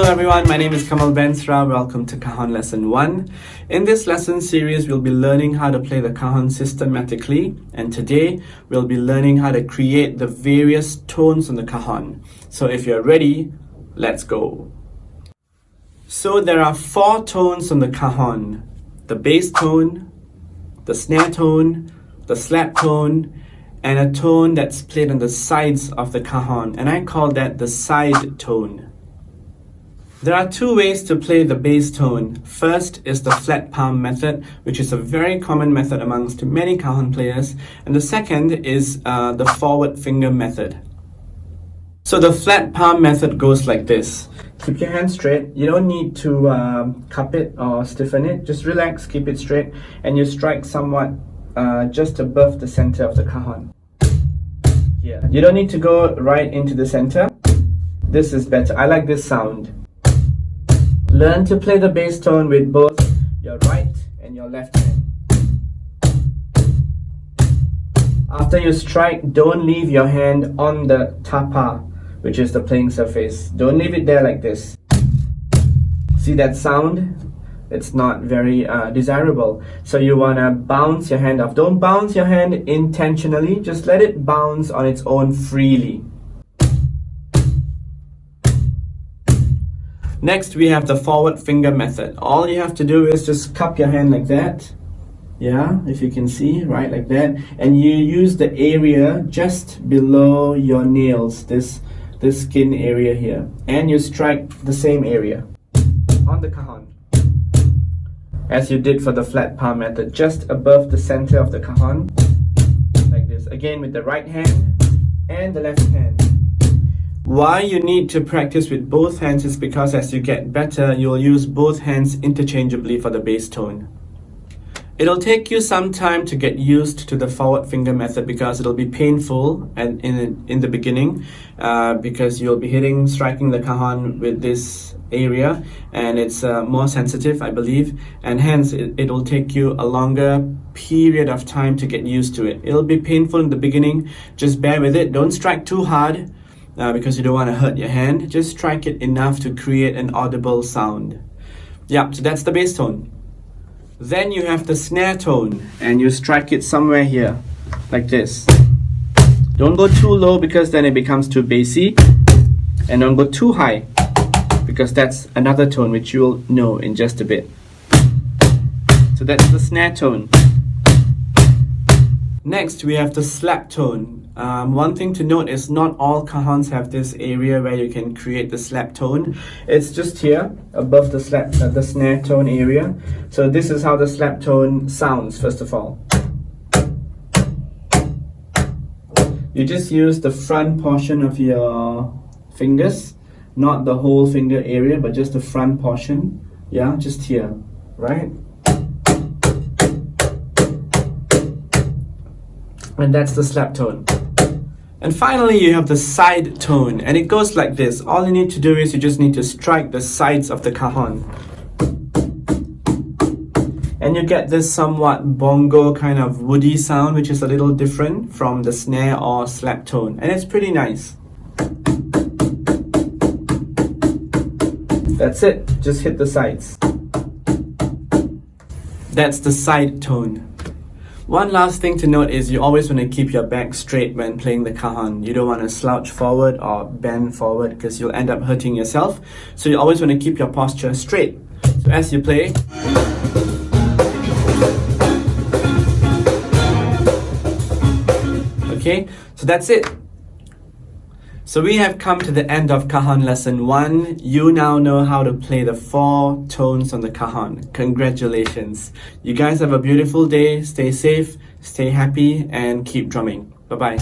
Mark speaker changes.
Speaker 1: Hello everyone, my name is Kamal Bensra. Welcome to Cajon Lesson 1. In this lesson series, we'll be learning how to play the cajon systematically, and today we'll be learning how to create the various tones on the cajon. So if you're ready, let's go. So there are 4 tones on the cajon: the bass tone, the snare tone, the slap tone, and a tone that's played on the sides of the cajon, and I call that the side tone. There are 2 ways to play the bass tone. First is the flat palm method, which is a very common method amongst many cajon players, and the second is the forward finger method. So the flat palm method goes like this. Keep your hand straight. You don't need to cup it or stiffen it. Just relax, keep it straight, and you strike somewhat just above the center of the cajon. Yeah. You don't need to go right into the center. This is better. I like this sound. Learn to play the bass tone with both your right and your left hand. After you strike, don't leave your hand on the tapa, which is the playing surface. Don't leave it there like this. See that sound? It's not very desirable. So you want to bounce your hand off. Don't bounce your hand intentionally, just let it bounce on its own freely. Next, we have the forward finger method. All you have to do is just cup your hand like that. Yeah, if you can see, right, like that. And you use the area just below your nails, this skin area here. And you strike the same area on the cajon, as you did for the flat palm method, just above the center of the cajon, like this. Again with the right hand and the left hand. Why you need to practice with both hands is because as you get better, you'll use both hands interchangeably for the bass tone. It'll take you some time to get used to the forward finger method because it'll be painful and in the beginning because you'll be striking the cajon with this area, and it's more sensitive, I believe, and hence it'll take you a longer period of time to get used to it. It'll be painful in the beginning. Just bear with it. Don't strike too hard because you don't want to hurt your hand. Just strike it enough to create an audible sound. Yeah, so that's the bass tone. Then you have the snare tone, and you strike it somewhere here, like this. Don't go too low because then it becomes too bassy, and don't go too high because that's another tone which you'll know in just a bit. So that's the snare tone. Next, we have the slap tone. One thing to note is not all cajons have this area where you can create the slap tone. It's just here above the snare tone area. So this is how the slap tone sounds. First of all, you just use the front portion of your fingers, not the whole finger area, but just the front portion. Yeah, just here, right? And that's the slap tone. And finally, you have the side tone, and it goes like this. All you need to do is you just need to strike the sides of the cajon, and you get this somewhat bongo kind of woody sound, which is a little different from the snare or slap tone, and it's pretty nice. That's it. Just hit the sides. That's the side tone. One last thing to note is you always want to keep your back straight when playing the cajon. You don't want to slouch forward or bend forward because you'll end up hurting yourself. So you always want to keep your posture straight. So as you play, okay, so that's it. So we have come to the end of Cajon Lesson 1. You now know how to play the 4 tones on the cajon. Congratulations. You guys have a beautiful day. Stay safe, stay happy, and keep drumming. Bye-bye.